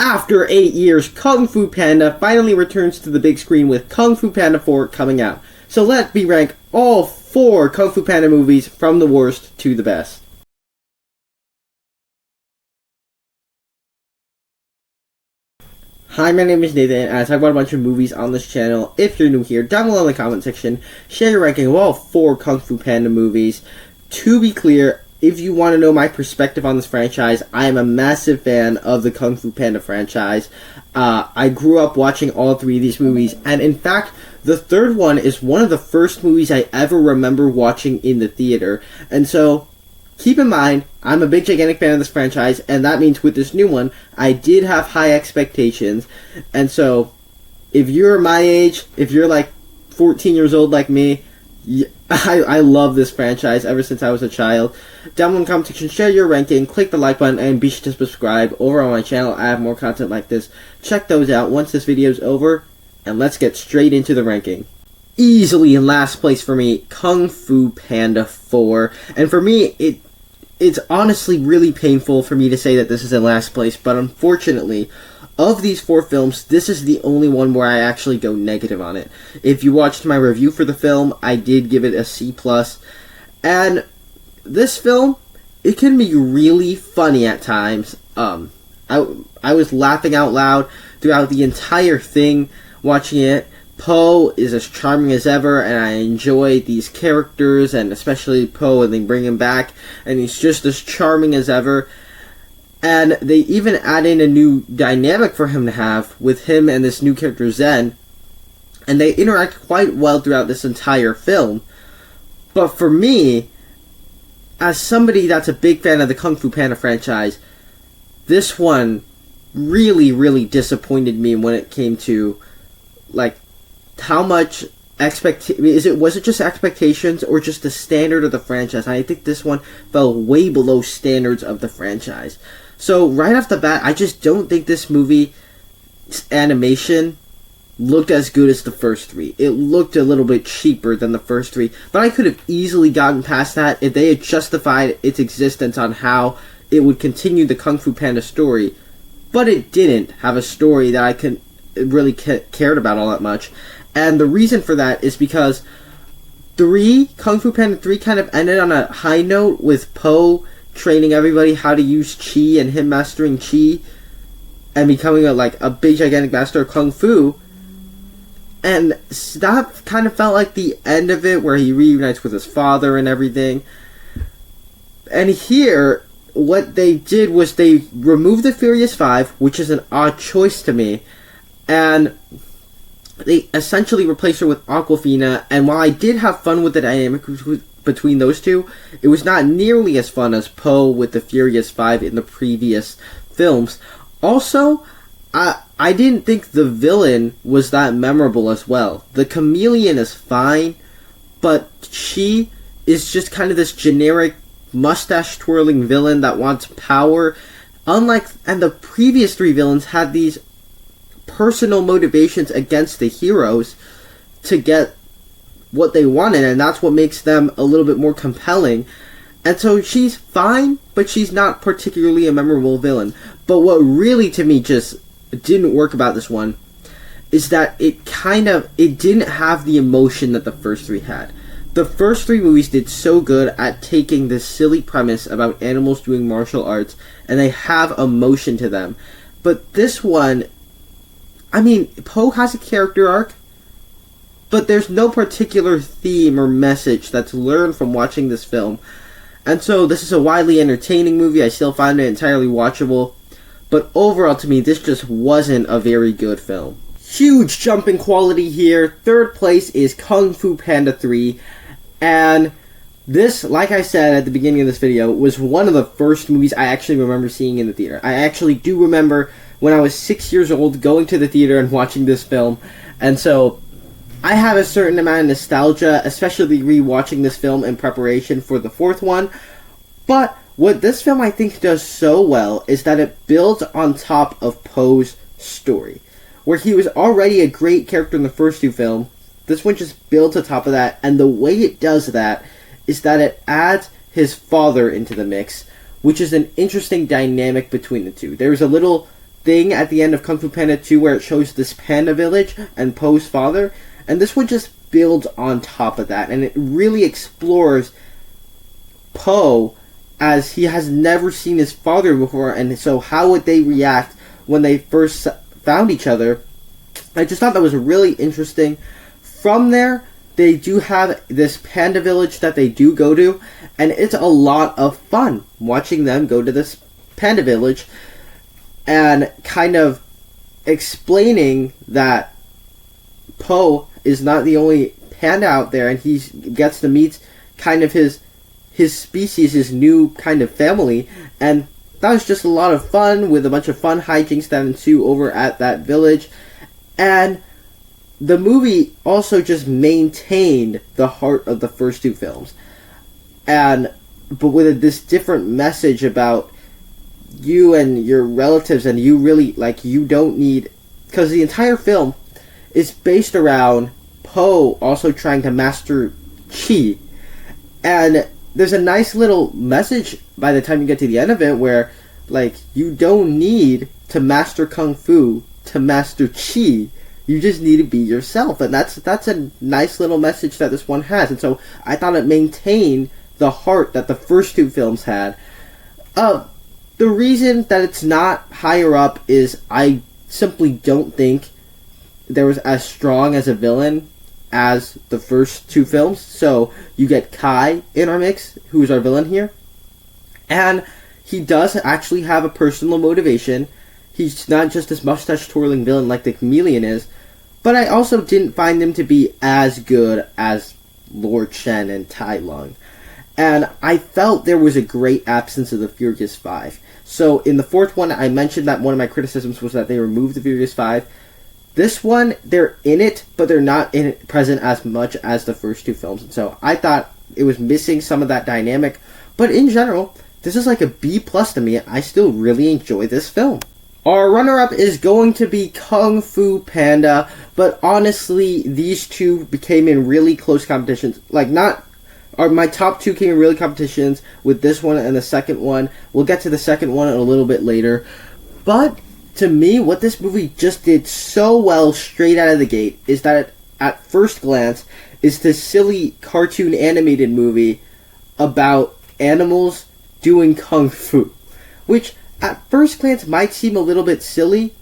After 8 years, Kung Fu Panda finally returns to the big screen with Kung Fu Panda 4 coming out. So let me rank all 4 Kung Fu Panda movies from the worst to the best. Hi, my name is Nathan, and I talk about a bunch of movies on this channel. If you're new here, down below in the comment section, share your ranking of all 4 Kung Fu Panda movies. To be clear, if you want to know my perspective on this franchise, I am a massive fan of the Kung Fu Panda franchise. I grew up watching all 3 of these movies, and in fact, the third one is one of the first movies I ever remember watching in the theater. And so, keep in mind, I'm a big, gigantic fan of this franchise, and that means with this new one, I did have high expectations. And so, if you're my age, if you're like 14 years old like me, I love this franchise ever since I was a child. Down below in the comment section, share your ranking, click the like button, and be sure to subscribe. Over on my channel, I have more content like this. Check those out once this video is over, and let's get straight into the ranking. Easily in last place for me, Kung Fu Panda 4. And for me, it's honestly really painful for me to say that this is in last place, but unfortunately, of these 4 films, this is the only one where I actually go negative on it. If you watched my review for the film, I did give it a C+. And this film, it can be really funny at times. I was laughing out loud throughout the entire thing watching it. Po is as charming as ever, and I enjoy these characters, and especially Po, and they bring him back, and he's just as charming as ever. And they even add in a new dynamic for him to have with him and this new character Zen, and they interact quite well throughout this entire film. But for me, as somebody that's a big fan of the Kung Fu Panda franchise, this one really, really disappointed me when it came to, like, how much was it just expectations or just the standard of the franchise? I think this one fell way below standards of the franchise. So right off the bat, I just don't think this movie's animation looked as good as the first 3. It looked a little bit cheaper than the first 3, but I could have easily gotten past that if they had justified its existence on how it would continue the Kung Fu Panda story. But it didn't have a story that I really cared about all that much. And the reason for that is because Kung Fu Panda 3 kind of ended on a high note with Po training everybody how to use Chi and him mastering Chi and becoming a big gigantic master of Kung Fu. And that kind of felt like the end of it, where he reunites with his father and everything. And here, what they did was they removed the Furious 5, which is an odd choice to me, and they essentially replaced her with Aquafina. And while I did have fun with the dynamic between those two, it was not nearly as fun as Po with the Furious 5 in the previous films. Also, I didn't think the villain was that memorable as well. The chameleon is fine, but Chi is just kind of this generic mustache-twirling villain that wants power. And the previous 3 villains had these personal motivations against the heroes to get what they wanted, and that's what makes them a little bit more compelling. And so she's fine, but she's not particularly a memorable villain. But what really, to me, just didn't work about this one is that it didn't have the emotion that the first 3 had. The first 3 movies did so good at taking this silly premise about animals doing martial arts, and they have emotion to them. But this one, I mean, Po has a character arc, but there's no particular theme or message that's learned from watching this film. And so this is a widely entertaining movie. I still find it entirely watchable. But overall, to me, this just wasn't a very good film. Huge jump in quality here. Third place is Kung Fu Panda 3. And this, like I said at the beginning of this video, was one of the first movies I actually remember seeing in the theater. I actually do remember when I was 6 years old going to the theater and watching this film. And so I have a certain amount of nostalgia, especially rewatching this film in preparation for the 4th one. But what this film, I think, does so well is that it builds on top of Po's story. Where he was already a great character in the first 2 films, this one just builds on top of that, and the way it does that is that it adds his father into the mix, which is an interesting dynamic between the two. There's a little thing at the end of Kung Fu Panda 2 where it shows this panda village and Po's father, and this one just builds on top of that, and it really explores Po as he has never seen his father before, and so how would they react when they first found each other. I just thought that was really interesting. From there, they do have this panda village that they do go to, and it's a lot of fun watching them go to this panda village and kind of explaining that Po is not the only panda out there, and he gets to meet kind of his species, his new kind of family, and that was just a lot of fun with a bunch of fun hijinks that ensue over at that village. And the movie also just maintained the heart of the first two films, but with this different message about you and your relatives, and you really, like, you don't need, because the entire film is based around Po also trying to master Chi, and there's a nice little message by the time you get to the end of it where, like, you don't need to master Kung Fu to master Chi. You just need to be yourself. And that's a nice little message that this one has. And so I thought it maintained the heart that the first two films had. The reason that it's not higher up is I simply don't think there was as strong as a villain as the first two films. So you get Kai in our mix, who is our villain here, and he does actually have a personal motivation. He's not just this mustache-twirling villain like the Chameleon is, but I also didn't find him to be as good as Lord Shen and Tai Lung. And I felt there was a great absence of the Furious Five. So in the fourth one, I mentioned that one of my criticisms was that they removed the Furious Five. This one, they're in it, but they're not in it present as much as the first two films. And so I thought it was missing some of that dynamic. But in general, this is like a B+ to me. I still really enjoy this film. Our runner-up is going to be Kung Fu Panda, but honestly, these two became in really close competitions. My top two came in really competitions with this one and the second one. We'll get to the second one a little bit later. But to me, what this movie just did so well straight out of the gate is that it, at first glance, is this silly cartoon animated movie about animals doing kung fu, which at first glance might seem a little bit silly,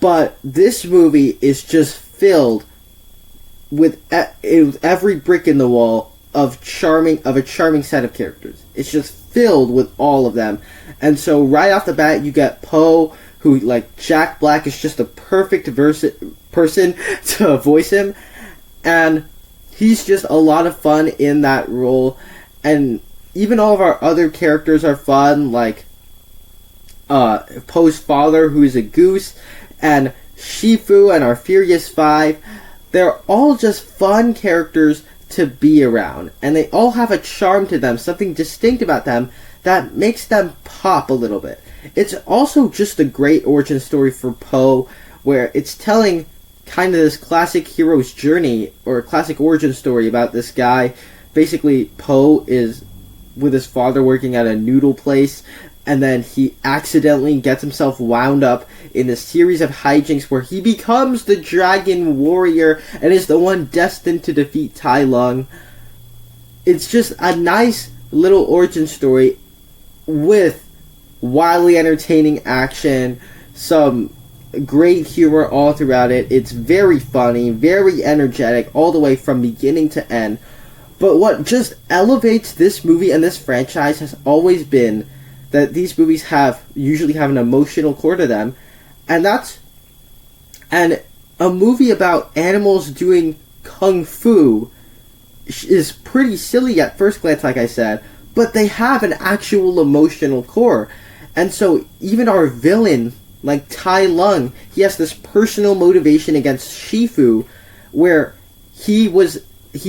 but this movie is just filled with every brick in the wall of a charming set of characters. It's just filled with all of them. And so right off the bat, you get Po, who, like, Jack Black is just the perfect person to voice him, and he's just a lot of fun in that role. And even all of our other characters are fun, like Po's father, who is a goose, and Shifu and our Furious Five. They're all just fun characters to be around, and they all have a charm to them, something distinct about them that makes them pop a little bit. It's also just a great origin story for Po, where it's telling kind of this classic hero's journey, or a classic origin story about this guy. Basically, Po is with his father working at a noodle place, and then he accidentally gets himself wound up in a series of hijinks where he becomes the Dragon Warrior and is the one destined to defeat Tai Lung. It's just a nice little origin story with wildly entertaining action, some great humor all throughout it. It's very funny, very energetic, all the way from beginning to end. But what just elevates this movie and this franchise has always been that these movies usually have an emotional core to them, and a movie about animals doing kung fu is pretty silly at first glance, like I said, but they have an actual emotional core. And so even our villain, like Tai Lung, he has this personal motivation against Shifu, where he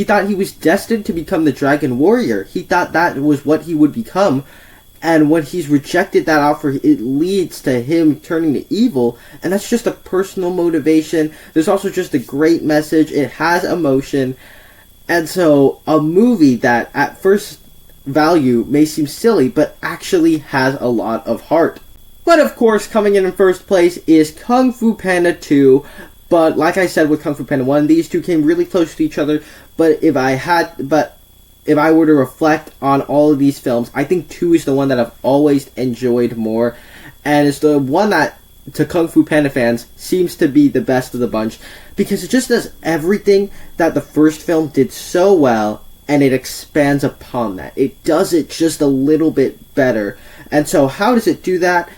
thought he was destined to become the Dragon Warrior. He thought that was what he would become, and when he's rejected that offer, it leads to him turning to evil, and that's just a personal motivation. There's also just a great message. It has emotion, and so a movie that at first value may seem silly, but actually has a lot of heart. But of course, coming in first place is Kung Fu Panda 2. But like I said with Kung Fu Panda 1, these two came really close to each other. But if I were to reflect on all of these films, I think 2 is the one that I've always enjoyed more. And it's the one that, to Kung Fu Panda fans, seems to be the best of the bunch. Because it just does everything that the first film did so well, and it expands upon that. It does it just a little bit better. And so how does it do that?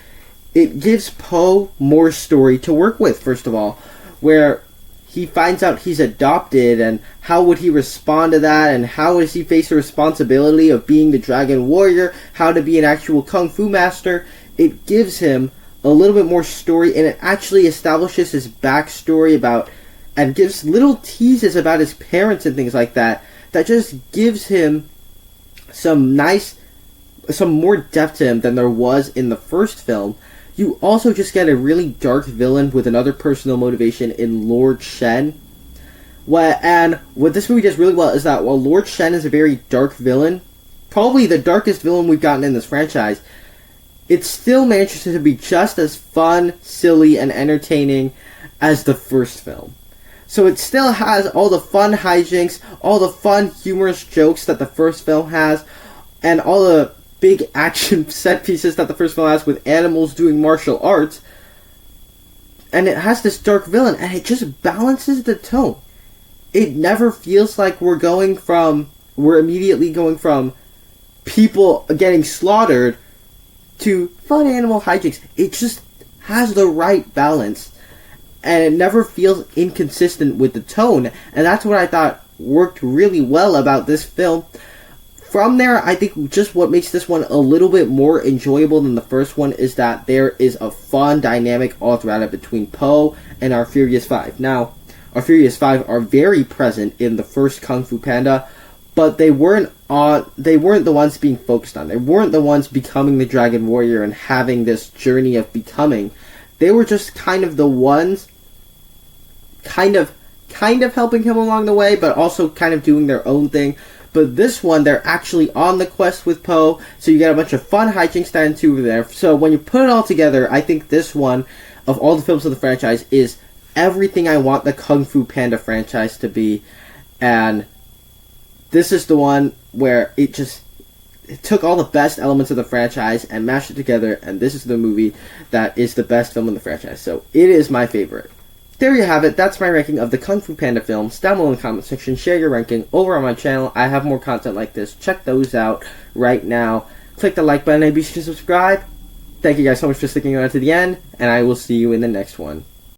It gives Po more story to work with, first of all, where he finds out he's adopted, and how would he respond to that, and how does he face the responsibility of being the Dragon Warrior, how to be an actual Kung Fu master. It gives him a little bit more story, and it actually establishes his backstory about, and gives little teases about his parents and things like that, that just gives him some more depth to him than there was in the first film. You also just get a really dark villain with another personal motivation in Lord Shen. And what this movie does really well is that while Lord Shen is a very dark villain, probably the darkest villain we've gotten in this franchise, it still manages to be just as fun, silly, and entertaining as the first film. So it still has all the fun hijinks, all the fun, humorous jokes that the first film has, and all the big action set pieces that the first film has with animals doing martial arts. And it has this dark villain, and it just balances the tone. It never feels like we're immediately going from people getting slaughtered to fun animal hijinks. It just has the right balance, and it never feels inconsistent with the tone, and that's what I thought worked really well about this film. From there, I think just what makes this one a little bit more enjoyable than the first one is that there is a fun dynamic all throughout it between Po and our Furious Five. Now, our Furious Five are very present in the first Kung Fu Panda, but they weren't the ones being focused on. They weren't the ones becoming the Dragon Warrior and having this journey of becoming. They were just kind of the ones kind of helping him along the way, but also kind of doing their own thing. But this one, they're actually on the quest with Po, so you get a bunch of fun hijinks down to there. So when you put it all together, I think this one, of all the films of the franchise, is everything I want the Kung Fu Panda franchise to be. And this is the one where it took all the best elements of the franchise and mashed it together, and this is the movie that is the best film in the franchise. So it is my favorite. There you have it. That's my ranking of the Kung Fu Panda films. Down below in the comment section, share your ranking over on my channel. I have more content like this. Check those out right now. Click the like button and be sure to subscribe. Thank you guys so much for sticking around to the end, and I will see you in the next one.